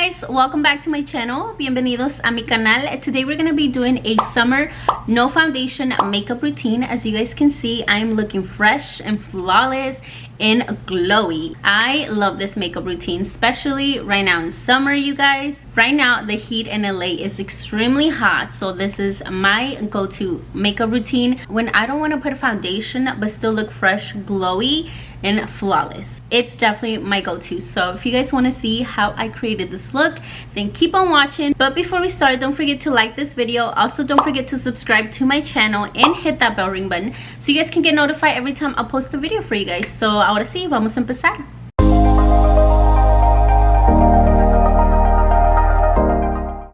guys, welcome back to my channel. Bienvenidos a mi canal. Today we're gonna be doing a summer no foundation makeup routine. As you guys can see, I'm looking fresh and flawless and glowy. I love this makeup routine, especially right now in summer, you guys. Right now the heat in LA is extremely hot, so this is my go-to makeup routine when I don't want to put a foundation but still look fresh, glowy and flawless. It's definitely my go-to. So if you guys want to see how I created this look, then keep on watching. But before we start, don't forget to like this video. Also, don't forget to subscribe to my channel and hit that bell ring button so you guys can get notified every time I post a video for you guys. So ahora sí, vamos a empezar.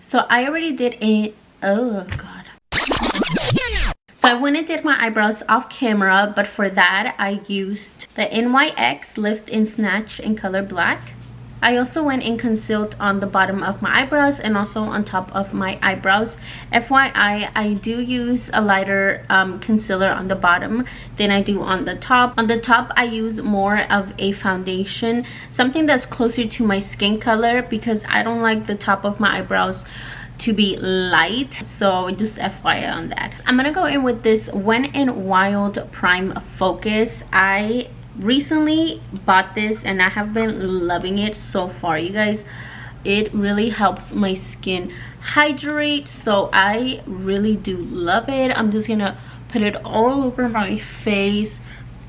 So I already did a, oh god. So I went and did my eyebrows off camera, but for that I used the NYX Lift and Snatch in color black. I also went and concealed on the bottom of my eyebrows and also on top of my eyebrows. FYI, I do use a lighter concealer on the bottom than I do on the top. On the top, I use more of a foundation, something that's closer to my skin color, because I don't like the top of my eyebrows to be light. So just FYI on that. I'm gonna go in with this Wet n Wild Prime Focus. I recently bought this and I have been loving it so far, you guys. It really helps my skin hydrate, so I really do love it. I'm just gonna put it all over my face.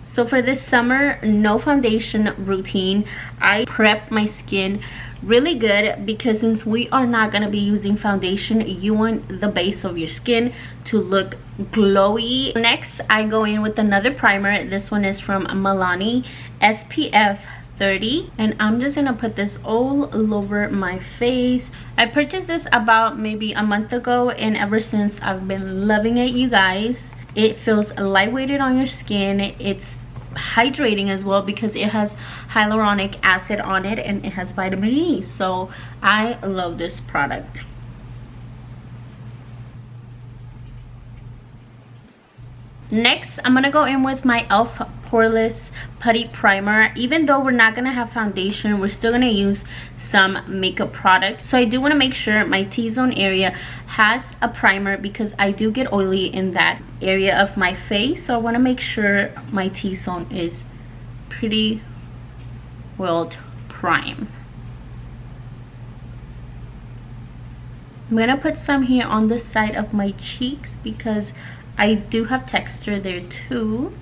So for this summer no foundation routine, I prep my skin really good, because since we are not going to be using foundation, you want the base of your skin to look glowy. Next, I go in with another primer. This one is from Milani, SPF 30, and I'm just gonna put this all over my face. I purchased this about maybe a month ago, and ever since I've been loving it, you guys. It feels lightweighted on your skin. It's hydrating as well because it has hyaluronic acid on it and it has vitamin E. So I love this product. Next, I'm gonna go in with my e.l.f. Poreless Putty Primer. Even though we're not gonna have foundation, we're still gonna use some makeup products. So I do want to make sure my T-zone area has a primer, because I do get oily in that area of my face. So I want to make sure my T-zone is pretty well primed. I'm gonna put some here on the side of my cheeks because I do have texture there too.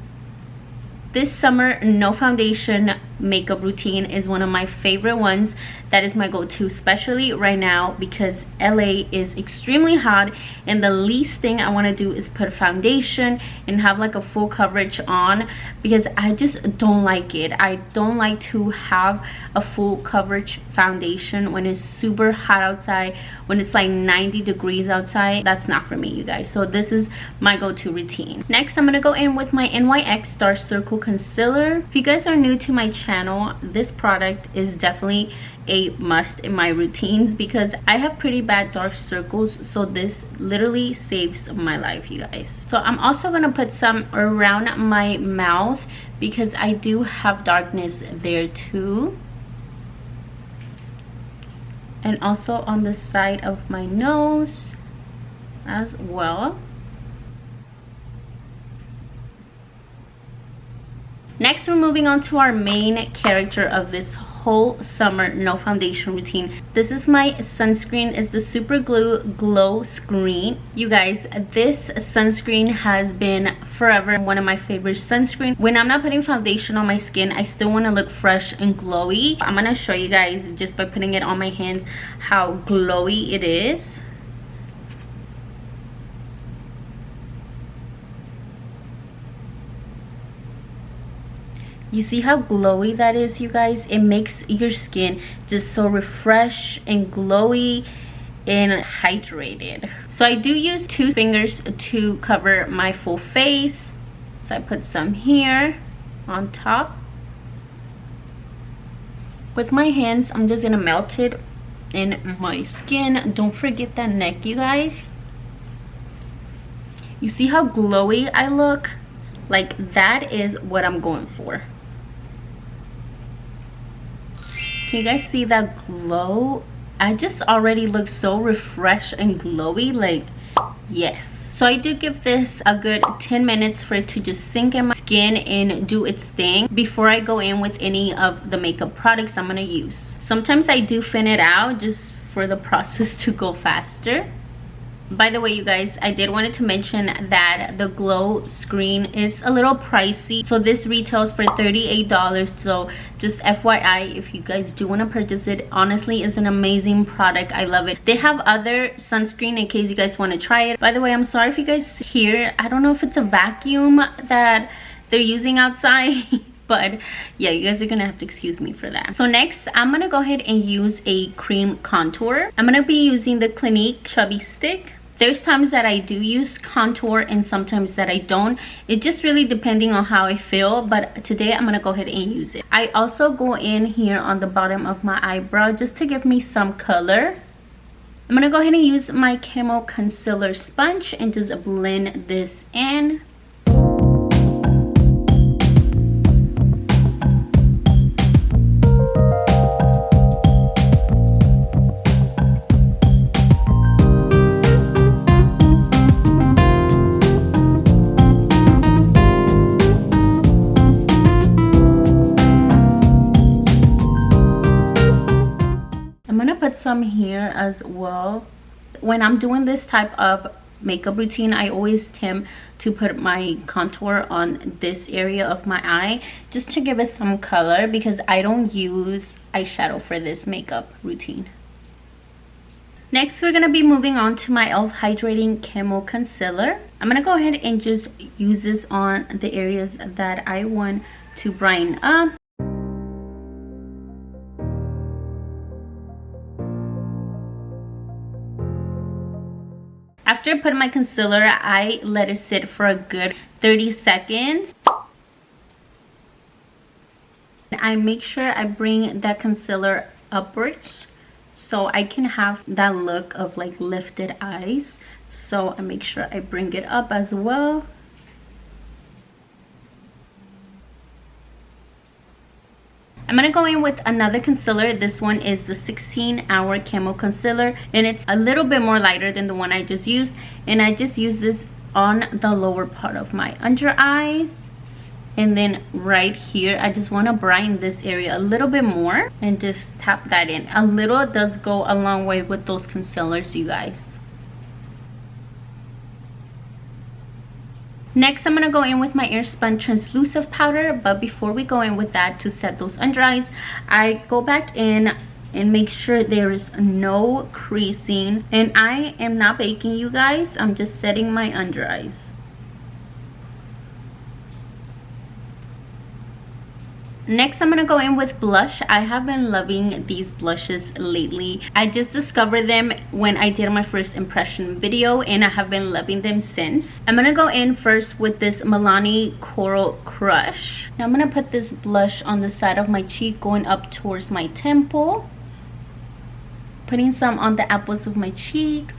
This summer no foundation makeup routine is one of my favorite ones. That is my go-to, especially right now because LA is extremely hot and the least thing I want to do is put foundation and have like a full coverage on, because I just don't like it. I don't like to have a full coverage foundation when it's super hot outside, when it's like 90 degrees outside. That's not for me, you guys. So this is my go-to routine. Next, I'm gonna go in with my NYX Dark Circle Concealer. If you guys are new to my channel, this product is definitely a must in my routines because I have pretty bad dark circles, so this literally saves my life, you guys. So I'm also gonna put some around my mouth because I do have darkness there too, and also on the side of my nose as well. Next, we're moving on to our main character of this whole summer no foundation routine. This is my sunscreen. It's the Super Glue Glow Screen. You guys, this sunscreen has been forever one of my favorite sunscreen. When I'm not putting foundation on my skin, I still want to look fresh and glowy. I'm gonna show you guys just by putting it on my hands how glowy it is. You see how glowy that is, you guys? It makes your skin just so refreshed and glowy and hydrated. So I do use 2 fingers to cover my full face. So I put some here on top. With my hands, I'm just gonna melt it in my skin. Don't forget that neck, you guys. You see how glowy I look? Like, that is what I'm going for. Can you guys see that glow I just already look so refreshed and glowy, like yes. So I do give this a good 10 minutes for it to just sink in my skin and do its thing before I go in with any of the makeup products I'm gonna use. Sometimes I do thin it out just for the process to go faster. By the way, you guys, I did wanted to mention that the glow screen is a little pricey. So this retails for $38. So just FYI, if you guys do want to purchase it, honestly, it's an amazing product. I love it. They have other sunscreen in case you guys want to try it. By the way, I'm sorry if you guys hear, I don't know if it's a vacuum that they're using outside. But yeah, you guys are gonna have to excuse me for that. So next, I'm gonna go ahead and use a cream contour. I'm gonna be using the Clinique Chubby Stick. There's times that I do use contour and sometimes that I don't. It just really depending on how I feel, but today I'm gonna go ahead and use it. I also go in here on the bottom of my eyebrow just to give me some color. I'm gonna go ahead and use my Camo Concealer Sponge and just blend this in. Some here as well. When I'm doing this type of makeup routine, I always tend to put my contour on this area of my eye just to give it some color because I don't use eyeshadow for this makeup routine. Next, we're gonna be moving on to my e.l.f. Hydrating Camo Concealer. I'm gonna go ahead and just use this on the areas that I want to brighten up. After I put my concealer, I let it sit for a good 30 seconds. I make sure I bring that concealer upwards so I can have that look of like lifted eyes. So I make sure I bring it up as well. I'm gonna go in with another concealer. This one is the 16-hour Camo Concealer, and it's a little bit more lighter than the one I just used. And I just use this on the lower part of my under eyes. And then right here, I just wanna brighten this area a little bit more and just tap that in. A little does go a long way with those concealers, you guys. Next, I'm gonna go in with my Airspun translucent powder, but before we go in with that to set those under eyes, I go back in and make sure there is no creasing. And I am not baking, you guys. I'm just setting my under eyes. Next, I'm gonna go in with blush. I have been loving these blushes lately. I just discovered them when I did my first impression video, and I have been loving them since. I'm gonna go in first with this Milani Coral Crush. Now I'm gonna put this blush on the side of my cheek, going up towards my temple. Putting some on the apples of my cheeks.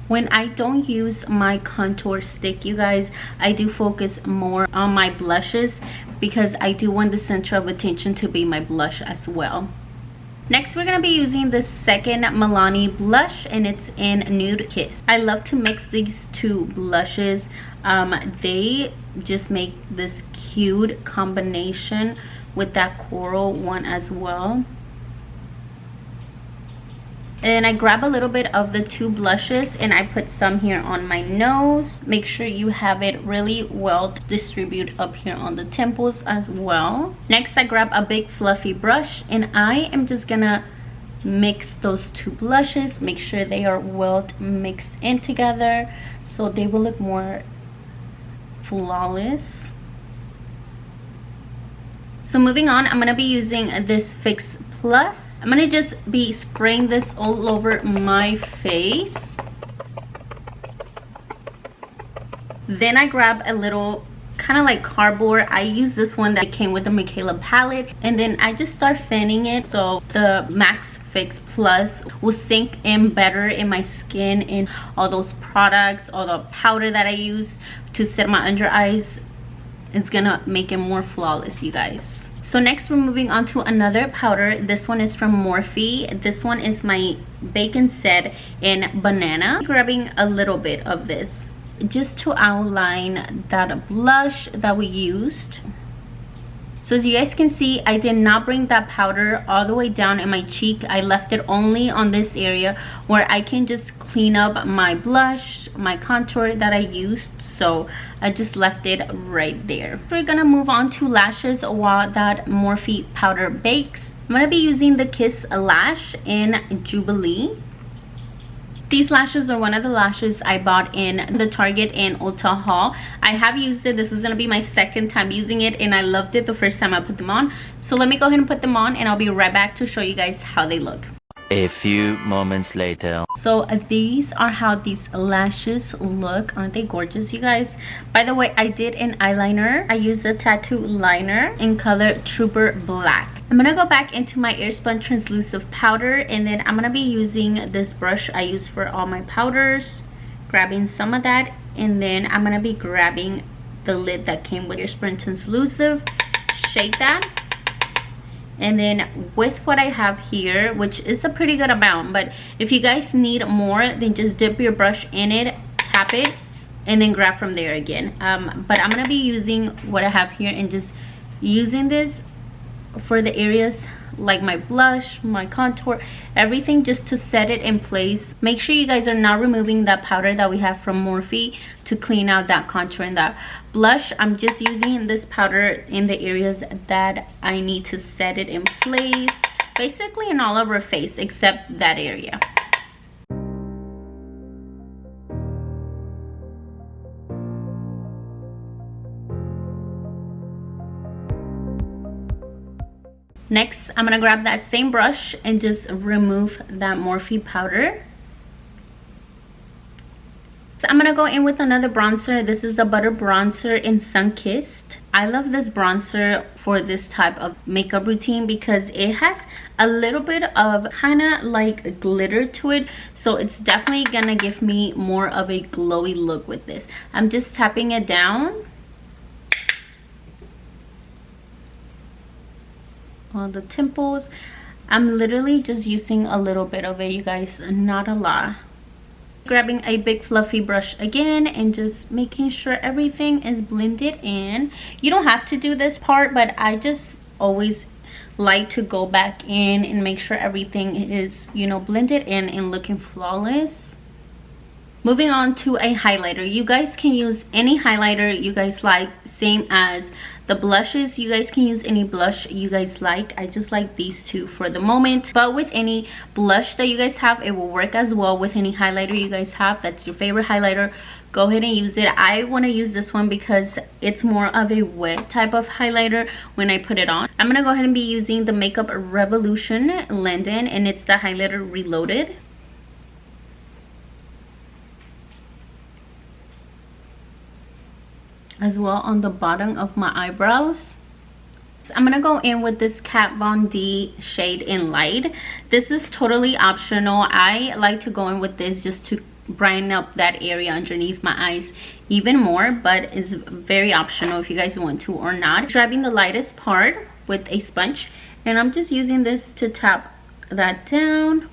When I don't use my contour stick, you guys, I do focus more on my blushes because I do want the center of attention to be my blush as well. Next, we're gonna be using the second Milani blush, and it's in Nude Kiss. I love to mix these two blushes. They just make this cute combination with that coral one as well. And I grab a little bit of the two blushes and I put some here on my nose. Make sure you have it really well distributed up here on the temples as well. Next, I grab a big fluffy brush and I am just gonna mix those two blushes. Make sure they are well mixed in together so they will look more flawless. So moving on, I'm gonna be using this Fix Plus. I'm gonna just be spraying this all over my face. Then I grab a little kind of like cardboard. I use this one that came with the Michaela palette, and then I just start fanning it so the Max Fix Plus will sink in better in my skin and all those products, all the powder that I use to set my under eyes. It's gonna make it more flawless, you guys. So next we're moving on to another powder. This one is from Morphe. This one is my Bacon Set in Banana. Grabbing a little bit of this just to outline that blush that we used. So as you guys can see, I did not bring that powder all the way down in my cheek. I left it only on this area where I can just clean up my blush, my contour that I used. So I just left it right there. We're gonna move on to lashes while that Morphe powder bakes. I'm gonna be using the Kiss Lash in Jubilee. These lashes are one of the lashes I bought in the Target and Ulta haul. I have used it. This is going to be my second time using it, and I loved it the first time I put them on. So let me go ahead and put them on, and I'll be right back to show you guys how they look. A few moments later. So these are how these lashes look. Aren't they gorgeous, you guys? By the way, I did an eyeliner. I used a tattoo liner in color Trooper Black. I'm gonna go back into my Airspun translucent powder, and then I'm gonna be using this brush I use for all my powders, grabbing some of that, and then I'm gonna be grabbing the lid that came with Airspun translucent, shake that, and then with what I have here, which is a pretty good amount, but if you guys need more, then just dip your brush in it, tap it, and then grab from there again. But I'm gonna be using what I have here and just using this for the areas like my blush, my contour, everything, just to set it in place. Make sure you guys are not removing that powder that we have from Morphe to clean out that contour and that blush. I'm just using this powder in the areas that I need to set it in place, basically in all of her face except that area. Next, I'm gonna grab that same brush and just remove that Morphe powder. So I'm gonna go in with another bronzer. This is the Butter Bronzer in Sunkissed. I love this bronzer for this type of makeup routine because it has a little bit of kind of like glitter to it. So it's definitely gonna give me more of a glowy look with this. I'm just tapping it down on the temples. I'm literally just using a little bit of it, you guys, not a lot. Grabbing a big fluffy brush again and just making sure everything is blended in. You don't have to do this part, but I just always like to go back in and make sure everything is, you know, blended in and looking flawless. Moving on to a highlighter. You guys can use any highlighter you guys like, same as the blushes. You guys can use any blush you guys like. I just like these two for the moment, but with any blush that you guys have, it will work as well. With any highlighter you guys have that's your favorite highlighter, go ahead and use it. I want to use this one because it's more of a wet type of highlighter when I put it on. I'm gonna go ahead and be using the Makeup Revolution London, and it's the highlighter Reloaded. As well on the bottom of my eyebrows. So I'm gonna go in with this Kat Von D shade in Light. This is totally optional. I like to go in with this just to brighten up that area underneath my eyes even more, but it's very optional if you guys want to or not. Grabbing the lightest part with a sponge, and I'm just using this to tap that down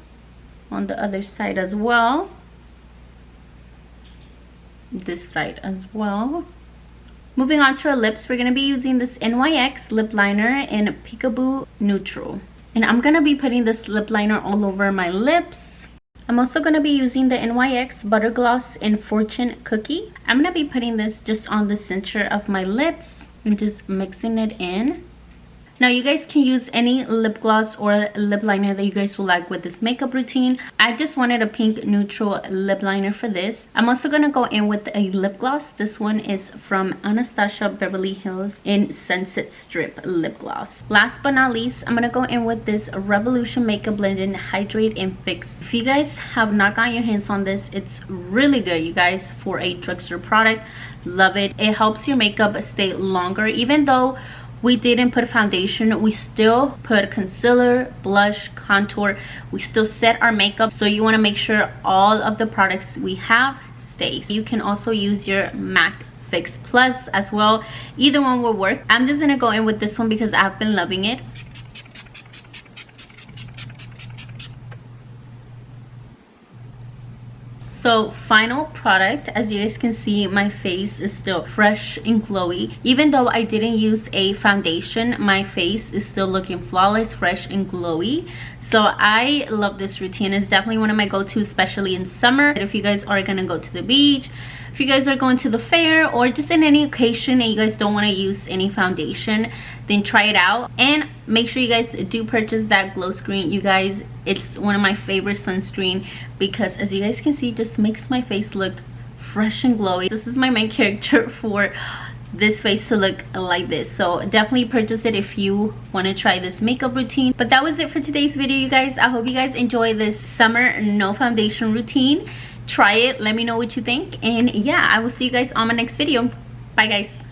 on the other side as well, this side as well. Moving on to our lips, we're going to be using this NYX lip liner in Peekaboo Neutral. And I'm going to be putting this lip liner all over my lips. I'm also going to be using the NYX Butter Gloss in Fortune Cookie. I'm going to be putting this just on the center of my lips and just mixing it in. Now you guys can use any lip gloss or lip liner that you guys will like with this makeup routine. I just wanted a pink neutral lip liner for this. I'm also going to go in with a lip gloss. This one is from Anastasia Beverly Hills in Sunset Strip lip gloss. Last but not least, I'm going to go in with this Revolution Makeup Blend-In Hydrate and Fix. If you guys have not gotten your hands on this, it's really good, you guys, for a drugstore product. Love it. It helps your makeup stay longer. Even though we didn't put foundation, we still put concealer, blush, contour. We still set our makeup, so you want to make sure all of the products we have stays. You can also use your MAC Fix Plus as well. Either one will work. I'm just gonna go in with this one because I've been loving it. So final product, as you guys can see, my face is still fresh and glowy. Even though I didn't use a foundation, my face is still looking flawless, fresh and glowy. So I love this routine. It's definitely one of my go-tos, especially in summer. If you guys are gonna go to the beach, if you guys are going to the fair, or just in any occasion and you guys don't want to use any foundation, then try it out. And make sure you guys do purchase that glow screen. You guys, it's one of my favorite sunscreen because, as you guys can see, it just makes my face look fresh and glowy. This is my main character for this face to look like this. So definitely purchase it if you want to try this makeup routine. But that was it for today's video, you guys. I hope you guys enjoy this summer no foundation routine. Try it, let me know what you think, and yeah, I will see you guys on my next video. Bye guys.